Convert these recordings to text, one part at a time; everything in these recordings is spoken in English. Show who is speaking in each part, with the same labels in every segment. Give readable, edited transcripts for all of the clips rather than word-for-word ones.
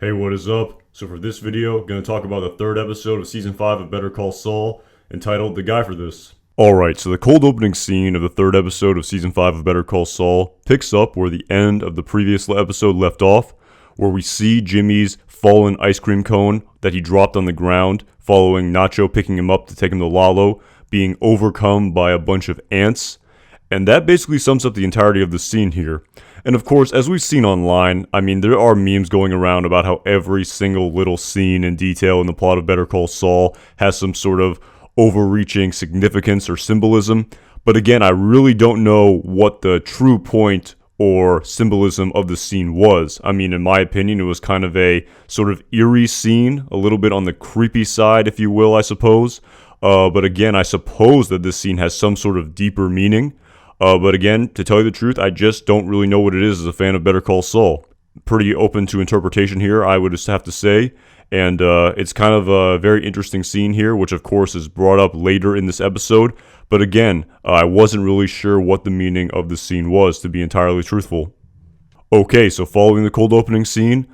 Speaker 1: Hey, what is up? So for this video, gonna talk about the third episode of Season 5 of Better Call Saul, entitled The Guy for This. Alright, so the cold opening scene of the third episode of Season 5 of Better Call Saul picks up where the end of the previous episode left off, where we see Jimmy's fallen ice cream cone that he dropped on the ground, following Nacho picking him up to take him to Lalo, being overcome by a bunch of ants. And that basically sums up the entirety of the scene here. And of course, as we've seen online, there are memes going around about how every single little scene and detail in the plot of Better Call Saul has some sort of overreaching significance or symbolism. But again, I really don't know what the true point or symbolism of the scene was. In my opinion, it was kind of a sort of eerie scene, a little bit on the creepy side, if you will, I suppose. But again, I suppose that this scene has some sort of deeper meaning. But again, to tell you the truth, I just don't really know what it is as a fan of Better Call Saul. Pretty open to interpretation here, I would just have to say. And it's kind of a very interesting scene here, which of course is brought up later in this episode. But again, I wasn't really sure what the meaning of the scene was, to be entirely truthful. Okay, so following the cold opening scene,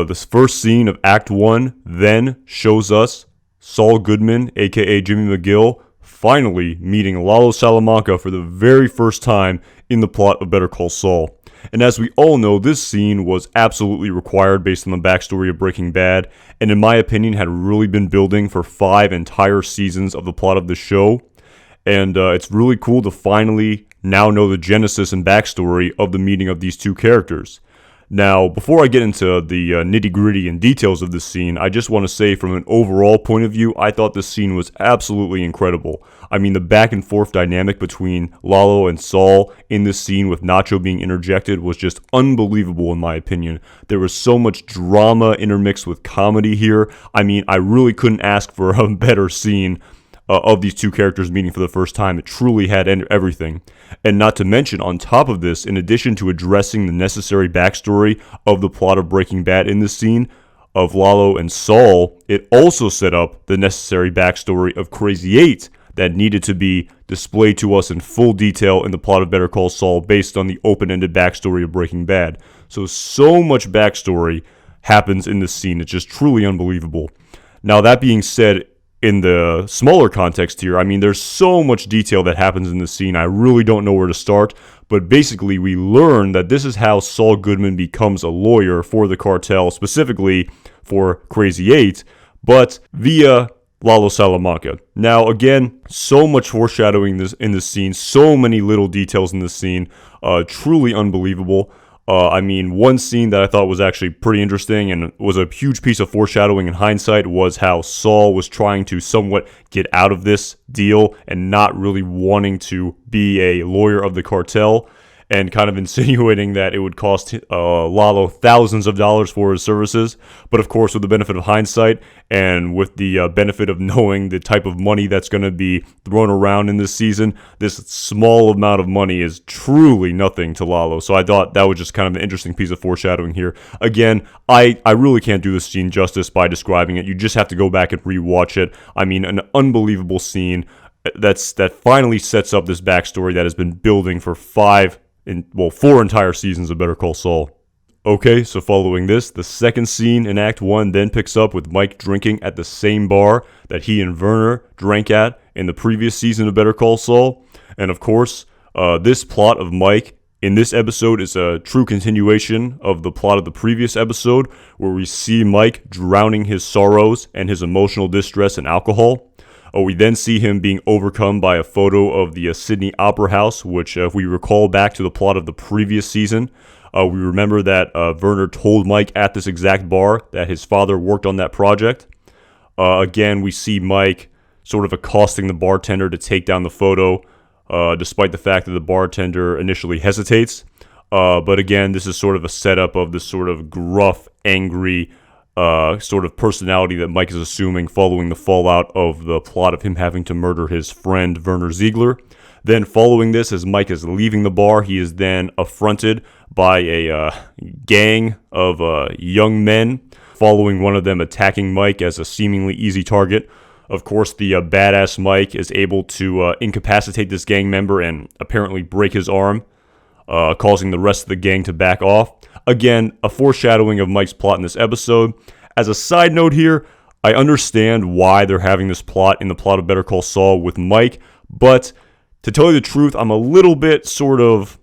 Speaker 1: this first scene of Act 1 then shows us Saul Goodman, aka Jimmy McGill, finally meeting Lalo Salamanca for the very first time in the plot of Better Call Saul. And as we all know, this scene was absolutely required based on the backstory of Breaking Bad, and in my opinion had really been building for 5 entire seasons of the plot of the show. And it's really cool to finally now know the genesis and backstory of the meeting of these two characters. Now, before I get into the nitty-gritty and details of this scene, I just want to say from an overall point of view, I thought this scene was absolutely incredible. The back and forth dynamic between Lalo and Saul in this scene with Nacho being interjected was just unbelievable in my opinion. There was so much drama intermixed with comedy here. I really couldn't ask for a better scene of these two characters meeting for the first time. It truly had everything. And not to mention, on top of this, in addition to addressing the necessary backstory of the plot of Breaking Bad in this scene of Lalo and Saul, it also set up the necessary backstory of Crazy 8 that needed to be displayed to us in full detail in the plot of Better Call Saul based on the open-ended backstory of Breaking Bad. So much backstory happens in this scene. It's just truly unbelievable. Now, that being said, in the smaller context here, there's so much detail that happens in this scene, I really don't know where to start, but basically we learn that this is how Saul Goodman becomes a lawyer for the cartel, specifically for Crazy 8, but via Lalo Salamanca. Now again, so much foreshadowing in this scene, so many little details in this scene, truly unbelievable. One scene that I thought was actually pretty interesting and was a huge piece of foreshadowing in hindsight was how Saul was trying to somewhat get out of this deal and not really wanting to be a lawyer of the cartel, and kind of insinuating that it would cost Lalo thousands of dollars for his services. But of course, with the benefit of hindsight and with the benefit of knowing the type of money that's going to be thrown around in this season, this small amount of money is truly nothing to Lalo. So I thought that was just kind of an interesting piece of foreshadowing here. Again, I really can't do this scene justice by describing it. You just have to go back and rewatch it. An unbelievable scene that finally sets up this backstory that has been building for 4 entire seasons of Better Call Saul. Okay, so following this, the second scene in Act 1 then picks up with Mike drinking at the same bar that he and Werner drank at in the previous season of Better Call Saul. And of course, this plot of Mike in this episode is a true continuation of the plot of the previous episode, where we see Mike drowning his sorrows and his emotional distress in alcohol. We then see him being overcome by a photo of the Sydney Opera House, which if we recall back to the plot of the previous season, we remember that Werner told Mike at this exact bar that his father worked on that project. Again, we see Mike sort of accosting the bartender to take down the photo, despite the fact that the bartender initially hesitates. But again, this is sort of a setup of this sort of gruff, angry sort of personality that Mike is assuming following the fallout of the plot of him having to murder his friend Werner Ziegler. Then following this, as Mike is leaving the bar, he is then affronted by a gang of young men, following one of them attacking Mike as a seemingly easy target. Of course, the badass Mike is able to incapacitate this gang member and apparently break his arm, causing the rest of the gang to back off. Again, a foreshadowing of Mike's plot in this episode. As a side note here, I understand why they're having this plot in the plot of Better Call Saul with Mike, but to tell you the truth, I'm a little bit sort of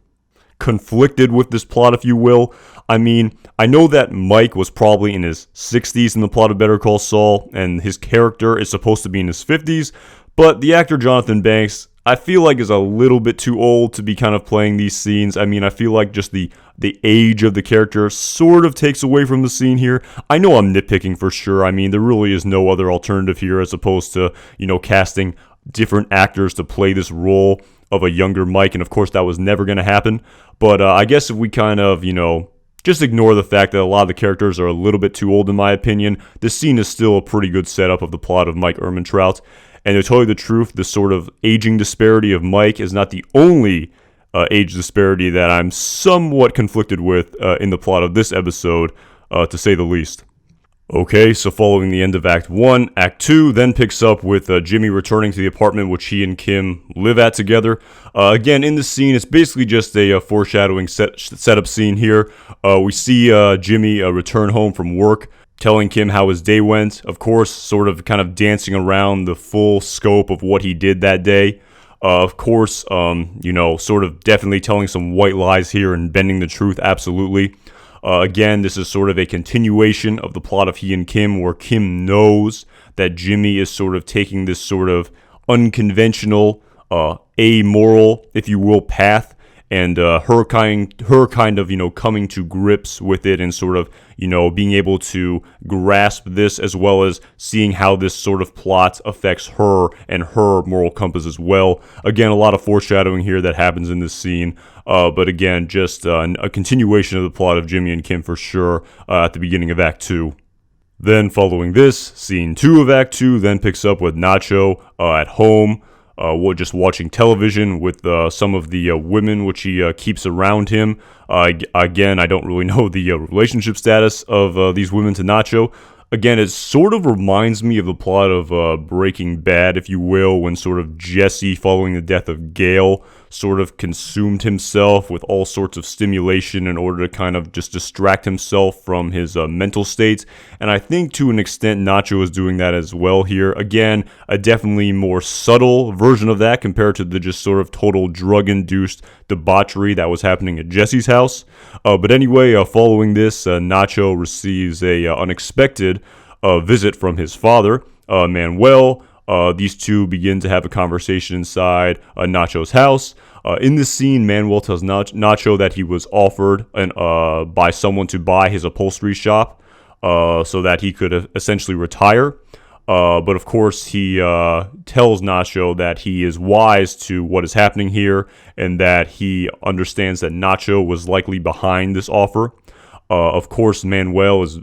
Speaker 1: conflicted with this plot, if you will. I mean, I know that Mike was probably in his 60s in the plot of Better Call Saul, and his character is supposed to be in his 50s, but the actor Jonathan Banks, I feel like, is a little bit too old to be kind of playing these scenes. I mean, I feel like just the age of the character sort of takes away from the scene here. I know I'm nitpicking for sure. I mean, there really is no other alternative here as opposed to, casting different actors to play this role of a younger Mike, and of course that was never going to happen. But I guess if we kind of, just ignore the fact that a lot of the characters are a little bit too old in my opinion, this scene is still a pretty good setup of the plot of Mike Ehrmantraut. And to tell you the truth, the sort of aging disparity of Mike is not the only age disparity that I'm somewhat conflicted with in the plot of this episode, to say the least. Okay, so following the end of Act 1, Act 2 then picks up with Jimmy returning to the apartment which he and Kim live at together. Again, in the scene, it's basically just a foreshadowing setup scene here. We see Jimmy return home from work, telling Kim how his day went. Of course, sort of kind of dancing around the full scope of what he did that day. Of course, sort of definitely telling some white lies here and bending the truth, absolutely. Again, this is sort of a continuation of the plot of He and Kim, where Kim knows that Jimmy is sort of taking this sort of unconventional, amoral, if you will, path, and her kind of coming to grips with it and sort of being able to grasp this, as well as seeing how this sort of plot affects her and her moral compass as well. Again, a lot of foreshadowing here that happens in this scene, but again, just a continuation of the plot of Jimmy and Kim for sure at the beginning of Act 2. Then following this, Scene 2 of Act 2 then picks up with Nacho at home, just watching television with some of the women which he keeps around him. Again, I don't really know the relationship status of these women to Nacho. Again, it sort of reminds me of the plot of Breaking Bad, if you will, when sort of Jesse, following the death of Gale, sort of consumed himself with all sorts of stimulation in order to kind of just distract himself from his mental state. And I think to an extent Nacho is doing that as well here. Again, a definitely more subtle version of that compared to the just sort of total drug-induced debauchery that was happening at Jesse's house. But anyway, following this, Nacho receives a unexpected visit from his father, Manuel. These two begin to have a conversation inside Nacho's house. In this scene, Manuel tells Nacho that he was offered by someone to buy his upholstery shop so that he could essentially retire. But of course, he tells Nacho that he is wise to what is happening here and that he understands that Nacho was likely behind this offer. Of course, Manuel is,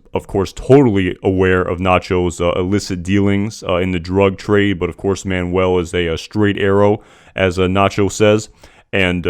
Speaker 1: totally aware of Nacho's illicit dealings in the drug trade, but of course, Manuel is a straight arrow, as Nacho says, and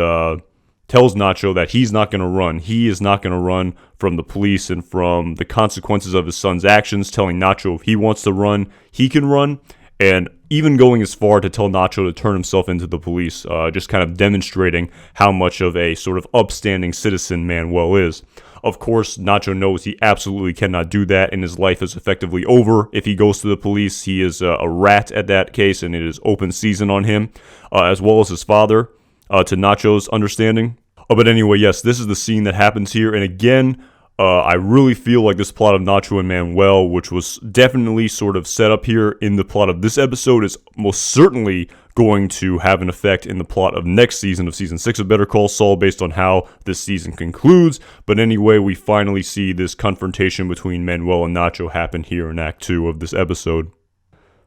Speaker 1: tells Nacho that he's not going to run. He is not going to run from the police and from the consequences of his son's actions, telling Nacho if he wants to run, he can run, and even going as far to tell Nacho to turn himself into the police, just kind of demonstrating how much of a sort of upstanding citizen Manuel is. Of course, Nacho knows he absolutely cannot do that, and his life is effectively over if he goes to the police. He is a rat at that case, and it is open season on him, as well as his father, to Nacho's understanding. But anyway, yes, this is the scene that happens here, and again, I really feel like this plot of Nacho and Manuel, which was definitely sort of set up here in the plot of this episode, is most certainly going to have an effect in the plot of next season, of Season 6 of Better Call Saul, based on how this season concludes. But anyway, we finally see this confrontation between Manuel and Nacho happen here in Act 2 of this episode.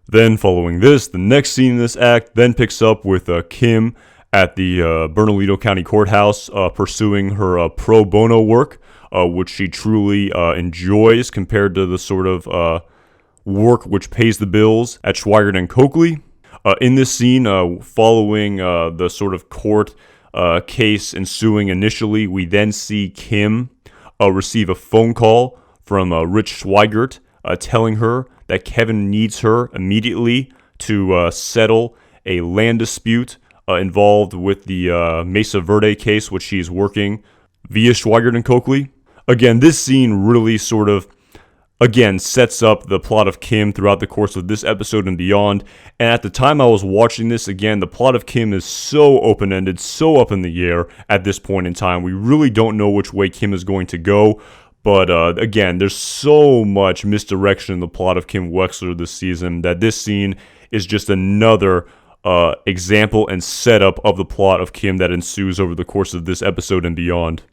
Speaker 1: Then, following this, the next scene in this act then picks up with Kim at the Bernalillo County Courthouse pursuing her pro bono work, which she truly enjoys compared to the sort of work which pays the bills at Schweigert and Coakley. In this scene, following the sort of court case ensuing initially, we then see Kim receive a phone call from Rich Schweigert telling her that Kevin needs her immediately to settle a land dispute involved with the Mesa Verde case, which she is working via Schweigert and Coakley. Again, this scene really sort of, again, sets up the plot of Kim throughout the course of this episode and beyond. And at the time I was watching this, again, the plot of Kim is so open-ended, so up in the air at this point in time. We really don't know which way Kim is going to go. But again, there's so much misdirection in the plot of Kim Wexler this season that this scene is just another example and setup of the plot of Kim that ensues over the course of this episode and beyond.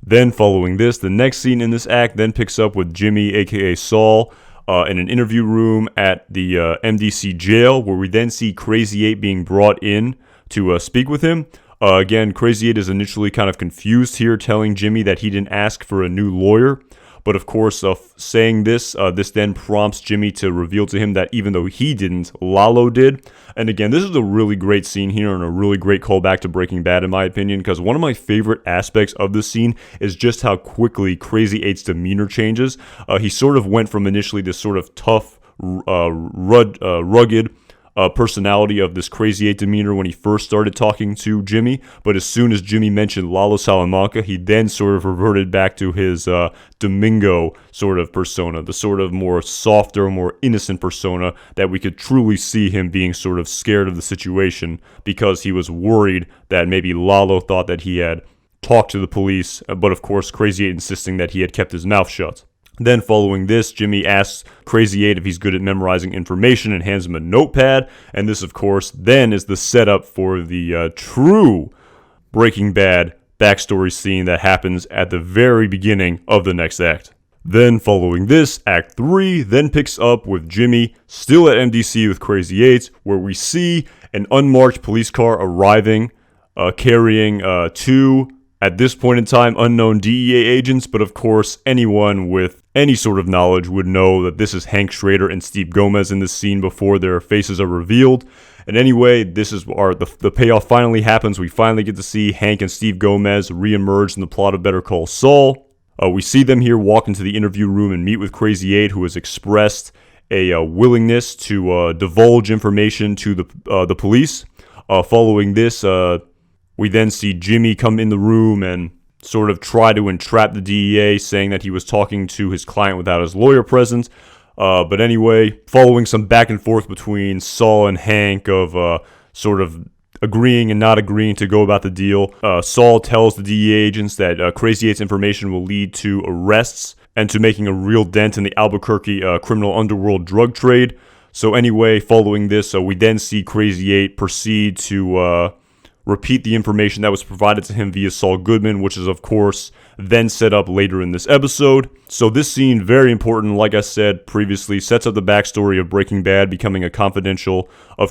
Speaker 1: Then following this, the next scene in this act then picks up with Jimmy, aka Saul, in an interview room at the MDC jail, where we then see Crazy 8 being brought in to speak with him. Again, Crazy 8 is initially kind of confused here, telling Jimmy that he didn't ask for a new lawyer. But of course, saying this, this then prompts Jimmy to reveal to him that even though he didn't, Lalo did. And again, this is a really great scene here and a really great callback to Breaking Bad in my opinion, because one of my favorite aspects of this scene is just how quickly Crazy 8's demeanor changes. He sort of went from initially this sort of tough, rugged, personality of this Crazy 8 demeanor when he first started talking to Jimmy, but as soon as Jimmy mentioned Lalo Salamanca, he then sort of reverted back to his Domingo sort of persona, the sort of more softer, more innocent persona that we could truly see him being sort of scared of the situation because he was worried that maybe Lalo thought that he had talked to the police, but of course Crazy 8 insisting that he had kept his mouth shut. Then following this, Jimmy asks Crazy 8 if he's good at memorizing information and hands him a notepad. And this, of course, then is the setup for the true Breaking Bad backstory scene that happens at the very beginning of the next act. Then following this, Act 3 then picks up with Jimmy still at MDC with Crazy 8, where we see an unmarked police car arriving, carrying two, at this point in time, unknown DEA agents, but of course, anyone with any sort of knowledge would know that this is Hank Schrader and Steve Gomez in this scene before their faces are revealed. And anyway, this is the payoff finally happens. We finally get to see Hank and Steve Gomez reemerge in the plot of Better Call Saul. We see them here walk into the interview room and meet with Crazy 8, who has expressed a willingness to divulge information to the police. Following this, we then see Jimmy come in the room and sort of try to entrap the DEA, saying that he was talking to his client without his lawyer present. But anyway, following some back and forth between Saul and Hank of sort of agreeing and not agreeing to go about the deal, Saul tells the DEA agents that Crazy 8's information will lead to arrests and to making a real dent in the Albuquerque criminal underworld drug trade. So anyway, following this, we then see Crazy 8 proceed to repeat the information that was provided to him via Saul Goodman, which is, of course, then set up later in this episode. So this scene, very important, like I said previously, sets up the backstory of Breaking Bad becoming of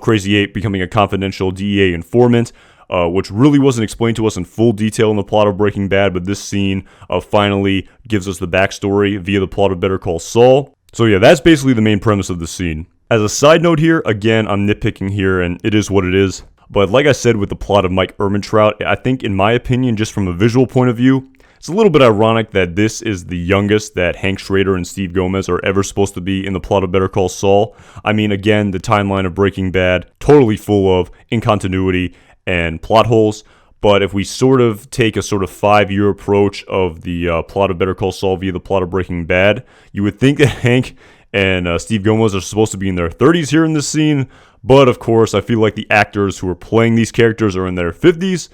Speaker 1: Crazy 8 becoming a confidential DEA informant, which really wasn't explained to us in full detail in the plot of Breaking Bad, but this scene finally gives us the backstory via the plot of Better Call Saul. So yeah, that's basically the main premise of the scene. As a side note here, again, I'm nitpicking here, and it is what it is. But like I said with the plot of Mike Ehrmantraut, I think in my opinion, just from a visual point of view, it's a little bit ironic that this is the youngest that Hank Schrader and Steve Gomez are ever supposed to be in the plot of Better Call Saul. I mean, again, the timeline of Breaking Bad, totally full of incontinuity and plot holes. But if we sort of take a sort of 5-year approach of the plot of Better Call Saul via the plot of Breaking Bad, you would think that Hank and Steve Gomez are supposed to be in their 30s here in this scene. But of course, I feel like the actors who are playing these characters are in their 50s.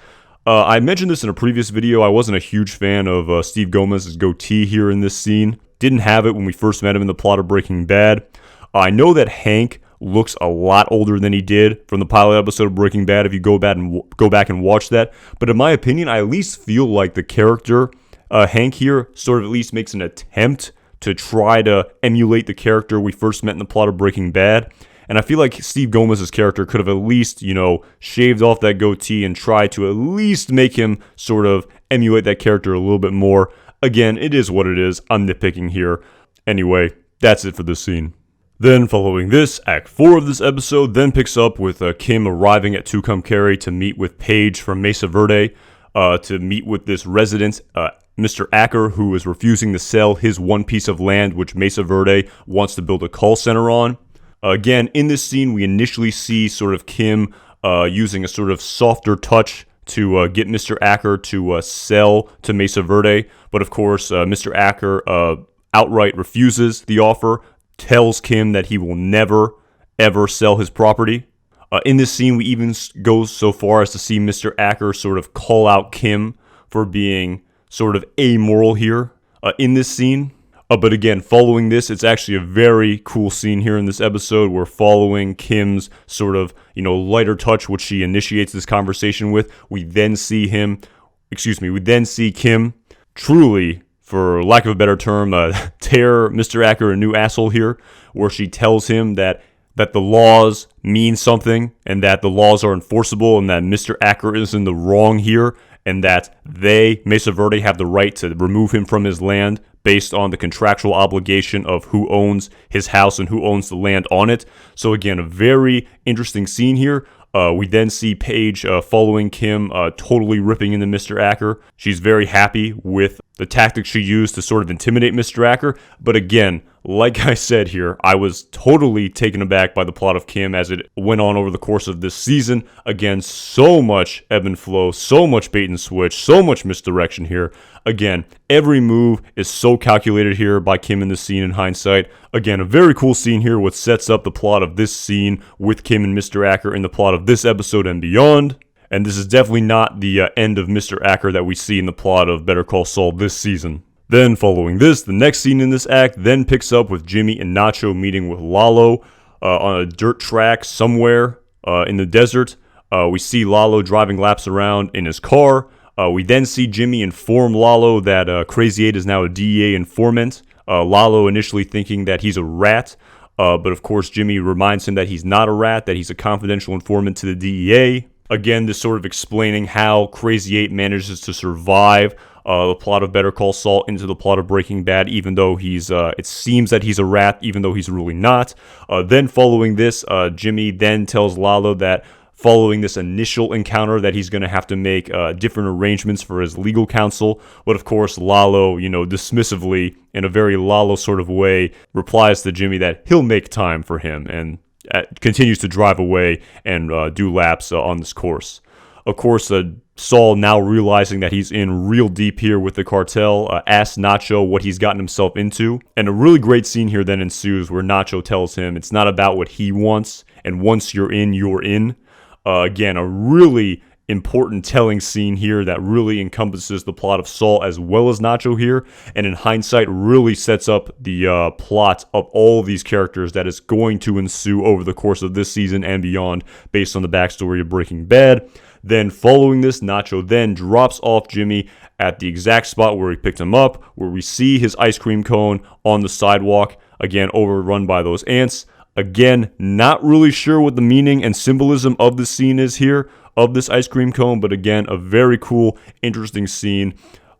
Speaker 1: I mentioned this in a previous video. I wasn't a huge fan of Steve Gomez's goatee here in this scene. Didn't have it when we first met him in the plot of Breaking Bad. I know that Hank looks a lot older than he did from the pilot episode of Breaking Bad if you go back and watch that. But in my opinion, I at least feel like the character Hank here sort of at least makes an attempt to try to emulate the character we first met in the plot of Breaking Bad. And I feel like Steve Gomez's character could have at least, shaved off that goatee and tried to at least make him sort of emulate that character a little bit more. Again, it is what it is. I'm nitpicking here. Anyway, that's it for this scene. Then following this, Act 4 of this episode then picks up with Kim arriving at Tucumcari to meet with Paige from Mesa Verde, to meet with this resident, Mr. Acker, who is refusing to sell his one piece of land which Mesa Verde wants to build a call center on. Again, in this scene, we initially see sort of Kim using a sort of softer touch to get Mr. Acker to sell to Mesa Verde. But of course, Mr. Acker outright refuses the offer, tells Kim that he will never, ever sell his property. In this scene, we even go so far as to see Mr. Acker sort of call out Kim for being sort of amoral here in this scene. But again, following this, it's actually a very cool scene here in this episode. We're following Kim's sort of, lighter touch, which she initiates this conversation with. We then see Kim truly, for lack of a better term, tear Mr. Acker a new asshole here, where she tells him that the laws mean something and that the laws are enforceable and that Mr. Acker is in the wrong here and that they, Mesa Verde, have the right to remove him from his land based on the contractual obligation of who owns his house and who owns the land on it. So again, a very interesting scene here. We then see Paige following Kim, totally ripping into Mr. Acker. She's very happy with the tactics she used to sort of intimidate Mr. Acker. But again, like I said here, I was totally taken aback by the plot of Kim as it went on over the course of this season. Again, so much ebb and flow, so much bait and switch, so much misdirection here. Again, every move is so calculated here by Kim in this scene in hindsight. Again, a very cool scene here, which sets up the plot of this scene with Kim and Mr. Acker in the plot of this episode and beyond. And this is definitely not the end of Mr. Acker that we see in the plot of Better Call Saul this season. Then following this, the next scene in this act then picks up with Jimmy and Nacho meeting with Lalo on a dirt track somewhere in the desert. We see Lalo driving laps around in his car. We then see Jimmy inform Lalo that Crazy 8 is now a DEA informant. Lalo initially thinking that he's a rat, but of course Jimmy reminds him that he's not a rat, that he's a confidential informant to the DEA. Again, this sort of explaining how Crazy 8 manages to survive the plot of Better Call Saul into the plot of Breaking Bad, even though it seems that he's a rat, even though he's really not. Then following this, Jimmy then tells Lalo that following this initial encounter that he's going to have to make different arrangements for his legal counsel. But of course, Lalo, dismissively, in a very Lalo sort of way, replies to Jimmy that he'll make time for him and continues to drive away and do laps on this course. Of course, Saul, now realizing that he's in real deep here with the cartel, asks Nacho what he's gotten himself into. And a really great scene here then ensues where Nacho tells him it's not about what he wants, and once you're in, you're in. Again, a really important telling scene here that really encompasses the plot of Saul as well as Nacho here, and in hindsight really sets up the plot of all of these characters that is going to ensue over the course of this season and beyond based on the backstory of Breaking Bad. Then following this, Nacho then drops off Jimmy at the exact spot where he picked him up, where we see his ice cream cone on the sidewalk, again overrun by those ants. Again, not really sure what the meaning and symbolism of the scene is here, of this ice cream cone, but again, a very cool, interesting scene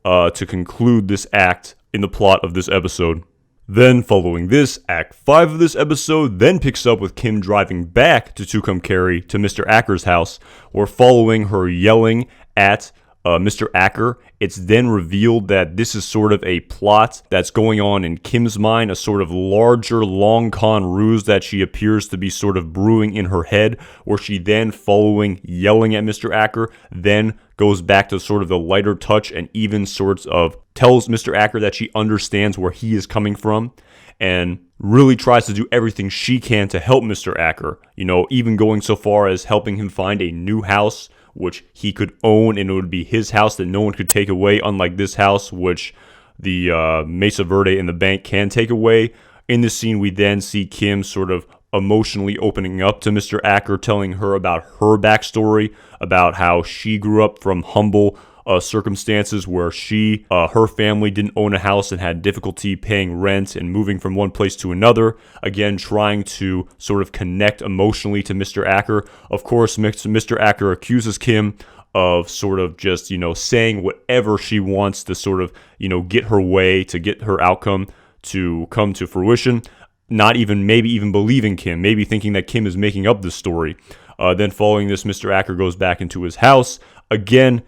Speaker 1: to conclude this act in the plot of this episode. Then, following this, Act 5 of this episode then picks up with Kim driving back to Tucumcari to Mr. Acker's house, where following her yelling at Mr. Acker, it's then revealed that this is sort of a plot that's going on in Kim's mind, a sort of larger long con ruse that she appears to be sort of brewing in her head, where she then, following yelling at Mr. Acker, then goes back to sort of the lighter touch and even sorts of tells Mr. Acker that she understands where he is coming from and really tries to do everything she can to help Mr. Acker, even going so far as helping him find a new house which he could own, and it would be his house that no one could take away, unlike this house, which the Mesa Verde and the bank can take away. In this scene, we then see Kim sort of emotionally opening up to Mr. Acker, telling her about her backstory, about how she grew up from humble circumstances where her family didn't own a house and had difficulty paying rent and moving from one place to another. Again, trying to sort of connect emotionally to Mr. Acker. Of course, Mr. Acker accuses Kim of sort of just, saying whatever she wants to sort of, get her way, to get her outcome to come to fruition. Not even, maybe even believing Kim, maybe thinking that Kim is making up this story. Then following this, Mr. Acker goes back into his house. Again,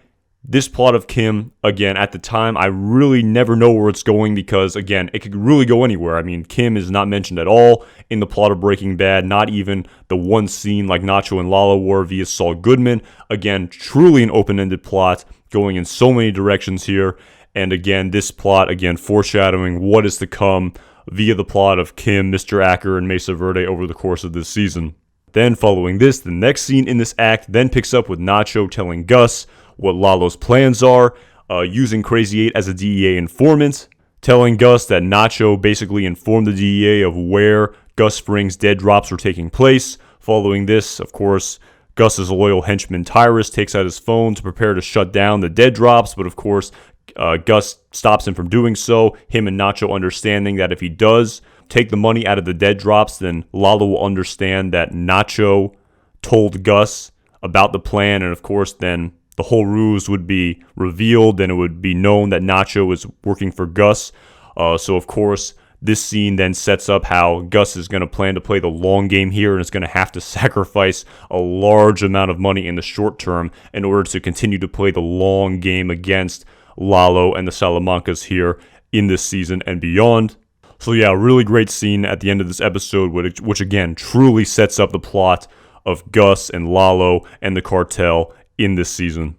Speaker 1: this plot of Kim, again, at the time, I really never know where it's going because, again, it could really go anywhere. I mean, Kim is not mentioned at all in the plot of Breaking Bad, not even the one scene like Nacho and Lalo were via Saul Goodman. Again, truly an open-ended plot going in so many directions here. And again, this plot, again, foreshadowing what is to come via the plot of Kim, Mr. Acker, and Mesa Verde over the course of this season. Then following this, the next scene in this act then picks up with Nacho telling Gus what Lalo's plans are, using Crazy 8 as a DEA informant, telling Gus that Nacho basically informed the DEA of where Gus Fring's dead drops were taking place. Following this, of course, Gus's loyal henchman Tyrus takes out his phone to prepare to shut down the dead drops, but of course, Gus stops him from doing so, him and Nacho understanding that if he does take the money out of the dead drops, then Lalo will understand that Nacho told Gus about the plan, and of course, then the whole ruse would be revealed, and it would be known that Nacho was working for Gus. So, of course, this scene then sets up how Gus is going to plan to play the long game here, and is going to have to sacrifice a large amount of money in the short term in order to continue to play the long game against Lalo and the Salamancas here in this season and beyond. So yeah, really great scene at the end of this episode, which again truly sets up the plot of Gus and Lalo and the cartel in this season.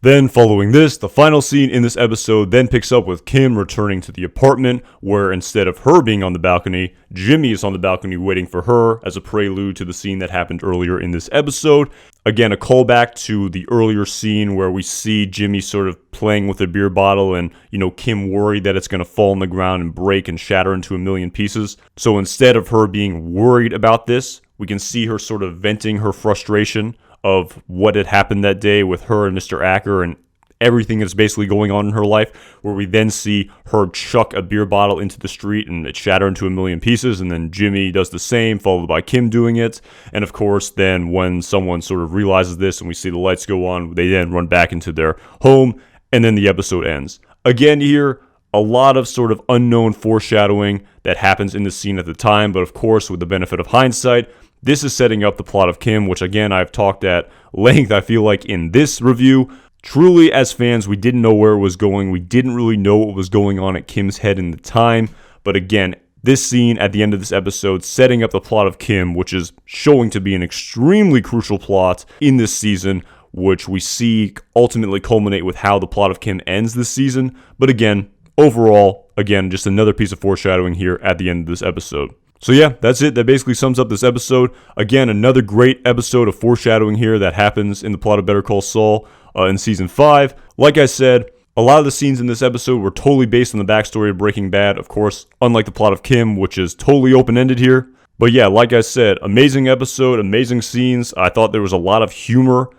Speaker 1: Then following this, the final scene in this episode then picks up with Kim returning to the apartment, where instead of her being on the balcony, Jimmy is on the balcony waiting for her as a prelude to the scene that happened earlier in this episode. Again, a callback to the earlier scene where we see Jimmy sort of playing with a beer bottle and, Kim worried that it's going to fall on the ground and break and shatter into a million pieces. So instead of her being worried about this, we can see her sort of venting her frustration of what had happened that day with her and Mr. Acker and everything that's basically going on in her life, where we then see her chuck a beer bottle into the street and it shatter into a million pieces, and then Jimmy does the same, followed by Kim doing it. And of course, then when someone sort of realizes this and we see the lights go on, they then run back into their home, and then the episode ends. Again here, a lot of sort of unknown foreshadowing that happens in the scene at the time, but of course, with the benefit of hindsight, this is setting up the plot of Kim, which again, I've talked at length, I feel like, in this review. Truly, as fans, we didn't know where it was going. We didn't really know what was going on at Kim's head in the time. But again, this scene at the end of this episode, setting up the plot of Kim, which is showing to be an extremely crucial plot in this season, which we see ultimately culminate with how the plot of Kim ends this season. But again, overall, just another piece of foreshadowing here at the end of this episode. So yeah, that's it. That basically sums up this episode. Again, another great episode of foreshadowing here that happens in the plot of Better Call Saul in Season 5. Like I said, a lot of the scenes in this episode were totally based on the backstory of Breaking Bad, of course, unlike the plot of Kim, which is totally open-ended here. But yeah, like I said, amazing episode, amazing scenes. I thought there was a lot of humor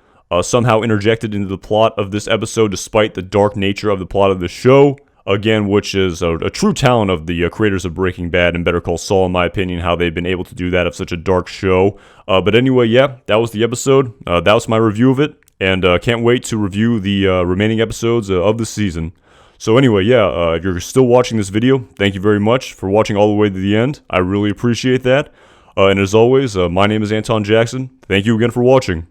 Speaker 1: somehow interjected into the plot of this episode, despite the dark nature of the plot of the show. Again, which is a true talent of the creators of Breaking Bad and Better Call Saul, in my opinion, how they've been able to do that of such a dark show. But anyway, yeah, that was the episode. That was my review of it, and can't wait to review the remaining episodes of the season. So anyway, yeah, if you're still watching this video, thank you very much for watching all the way to the end. I really appreciate that. And as always, my name is Anton Jackson. Thank you again for watching.